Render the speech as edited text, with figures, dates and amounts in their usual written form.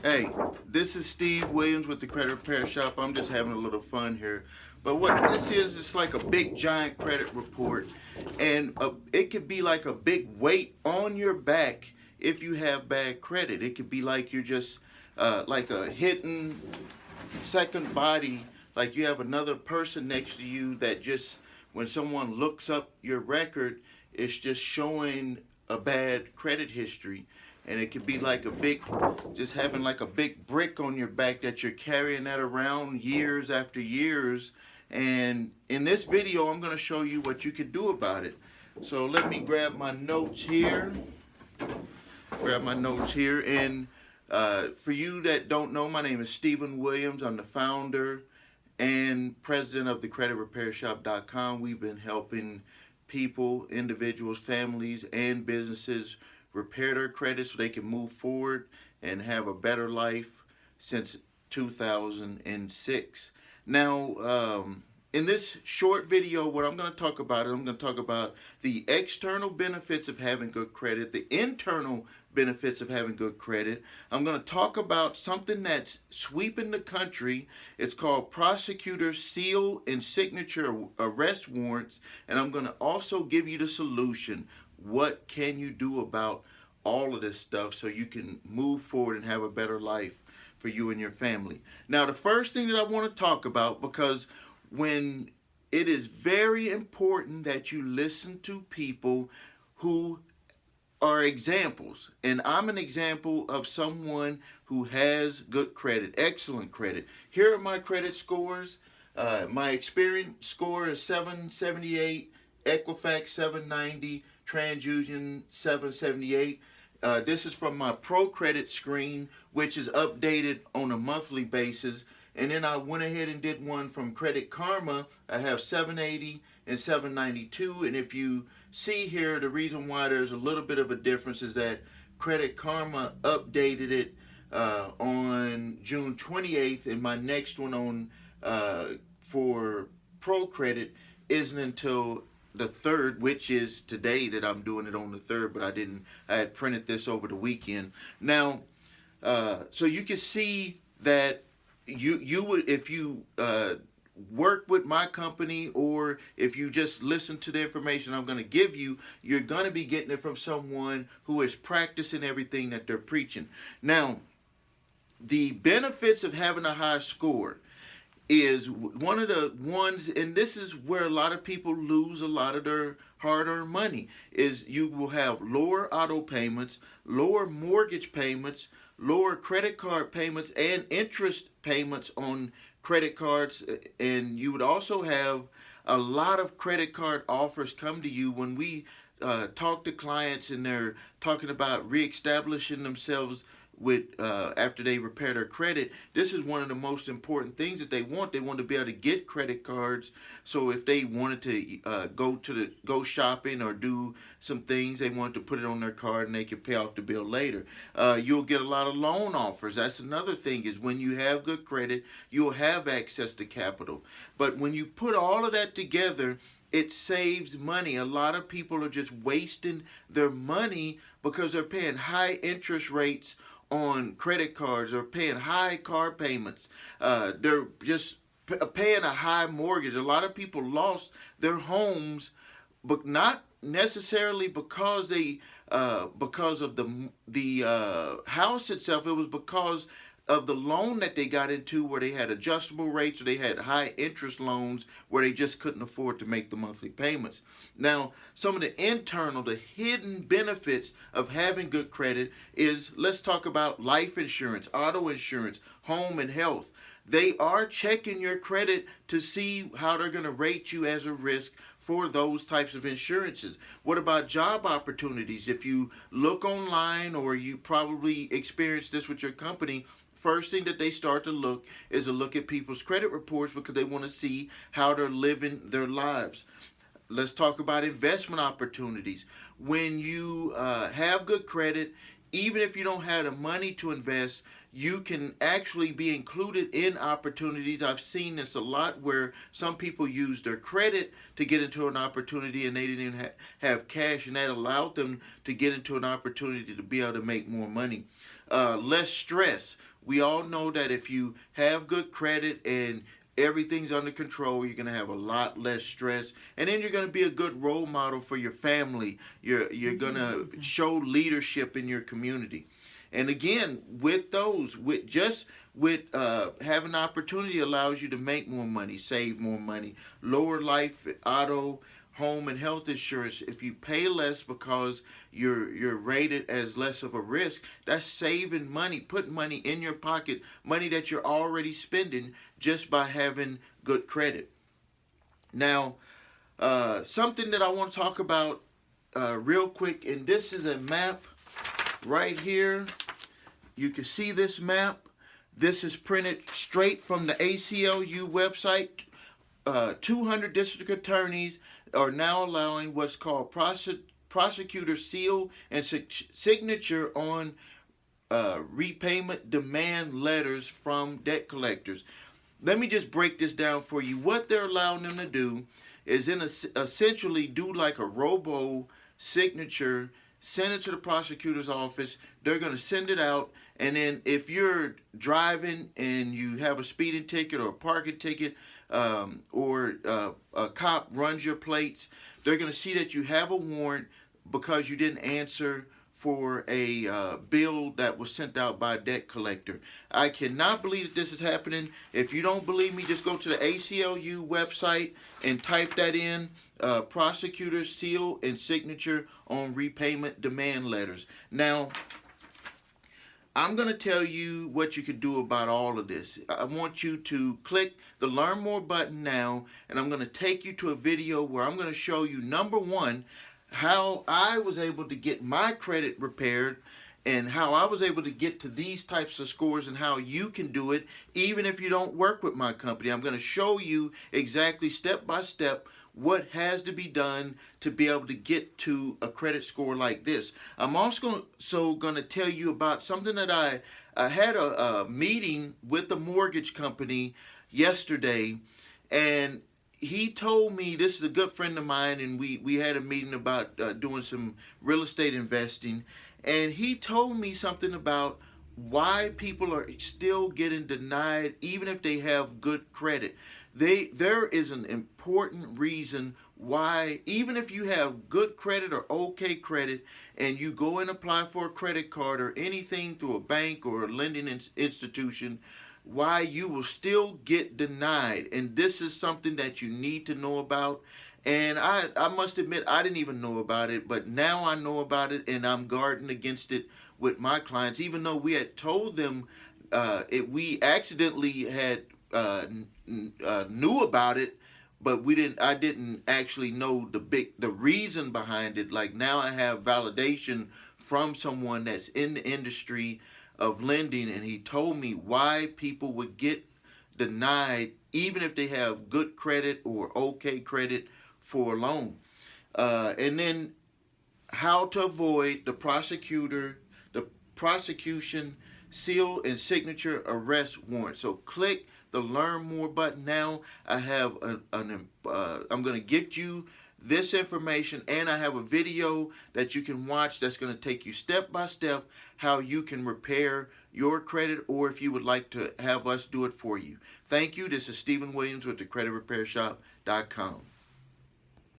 Hey, this is Steve Williams with the Credit Repair Shop. I'm just having a little fun here. But what this is, it's like a big giant credit report. And it could be like a big weight on your back if you have bad credit. It could be like you're just like a hidden second body, like you have another person next to you that just, when someone looks up your record, it's just showing a bad credit history. And it could be like a big, just having like a big brick on your back that you're carrying that around years after years. And in this video, I'm going to show you what you can do about it. So let me grab my notes here. And for you that don't know, my name is Stephen Williams. I'm the founder and president of the CreditRepairShop.com. We've been helping people, individuals, families, and businesses repair their credit so they can move forward and have a better life since 2006. Now, in this short video, what I'm going to talk about the external benefits of having good credit, the internal benefits of having good credit. I'm going to talk about something that's sweeping the country. It's called Prosecutor Seal and Signature Arrest Warrants, and I'm going to also give you the solution. What can you do about all of this stuff so you can move forward and have a better life for you and your family? Now, the first thing that I want to talk about, because when it is very important that you listen to people who are examples, and I'm an example of someone who has good credit, excellent credit. Here are my credit scores. My experience score is 778, Equifax 790, TransUnion 778. This is from my Pro Credit screen, which is updated on a monthly basis. And then I went ahead and did one from Credit Karma. I have 780 and 792. And if you see here, the reason why there's a little bit of a difference is that Credit Karma updated it on June 28th, and my next one on for Pro Credit isn't until the 3rd, which is today that I'm doing it on the 3rd, but I had printed this over the weekend. Now, so you can see that you would, if you work with my company, or if you just listen to the information I'm going to give you, you're going to be getting it from someone who is practicing everything that they're preaching. Now, the benefits of having a high score is one of the ones, and this is where a lot of people lose a lot of their hard-earned money, is you will have lower auto payments, lower mortgage payments, lower credit card payments, and interest payments on credit cards. And you would also have a lot of credit card offers come to you when we talk to clients and they're talking about reestablishing themselves with after they repair their credit. This is one of the most important things that they want. They want to be able to get credit cards, so if they wanted to go shopping or do some things, they want to put it on their card and they can pay off the bill later. You'll get a lot of loan offers. That's another thing, is when you have good credit, you'll have access to capital. But when you put all of that together, it saves money. A lot of people are just wasting their money because they're paying high interest rates on credit cards, or paying high car payments. They're just paying a high mortgage. A lot of people lost their homes, but not necessarily because because of the house itself. It was because of the loan that they got into, where they had adjustable rates, or they had high interest loans where they just couldn't afford to make the monthly payments. Now, some of the internal, the hidden benefits of having good credit is, let's talk about life insurance, auto insurance, home and health. They are checking your credit to see how they're going to rate you as a risk for those types of insurances. What about job opportunities? If you look online, or you probably experienced this with your company, first thing that they start to look is to look at people's credit reports, because they want to see how they're living their lives. Let's talk about investment opportunities. When you have good credit, even if you don't have the money to invest, you can actually be included in opportunities. I've seen this a lot, where some people use their credit to get into an opportunity and they didn't even have cash, and that allowed them to get into an opportunity to be able to make more money. Less stress. We all know that if you have good credit and everything's under control, you're going to have a lot less stress, and then you're going to be a good role model for your family. You're going to show leadership in your community. And again, with those, with having opportunity allows you to make more money, save more money, lower life, auto, home, and health insurance. If you pay less because you're rated as less of a risk, that's saving money, putting money in your pocket, money that you're already spending just by having good credit. Now, something that I want to talk about real quick, and this is a map right here. You can see this map. This is printed straight from the ACLU website. 200 district attorneys are now allowing what's called prosecutor seal and signature on repayment demand letters from debt collectors. Let me just break this down for you. What they're allowing them to do is essentially do like a robo signature, send it to the prosecutor's office. They're going to send it out, and then if you're driving and you have a speeding ticket or a parking ticket, or a cop runs your plates, they're going to see that you have a warrant because you didn't answer for a bill that was sent out by a debt collector. I cannot believe that this is happening. If you don't believe me, just go to the ACLU website and type that in, prosecutor seal and signature on repayment demand letters. Now, I'm going to tell you what you can do about all of this. I want you to click the Learn More button now, and I'm going to take you to a video where I'm going to show you, number one, how I was able to get my credit repaired and how I was able to get to these types of scores and how you can do it even if you don't work with my company. I'm going to show you exactly step by step what has to be done to be able to get to a credit score like this. I'm also going to tell you about something that I had a meeting with the mortgage company yesterday, and he told me, this is a good friend of mine, and we had a meeting about doing some real estate investing, and he told me something about why people are still getting denied even if they have good credit. There is an important reason why, even if you have good credit or okay credit and you go and apply for a credit card or anything through a bank or a lending institution, why you will still get denied. And this is something that you need to know about. And I must admit, I didn't even know about it, but now I know about it, and I'm guarding against it with my clients. Even though we had told them we accidentally had knew about it, but I didn't actually know the reason behind it. Like, now I have validation from someone that's in the industry of lending, and he told me why people would get denied even if they have good credit or okay credit for a loan. And then how to avoid the prosecution seal and signature arrest warrant. So click the Learn More button now. I have I'm going to get you this information, and I have a video that you can watch that's going to take you step by step how you can repair your credit, or if you would like to have us do it for you. Thank you. This is Stephen Williams with thecreditrepairshop.com.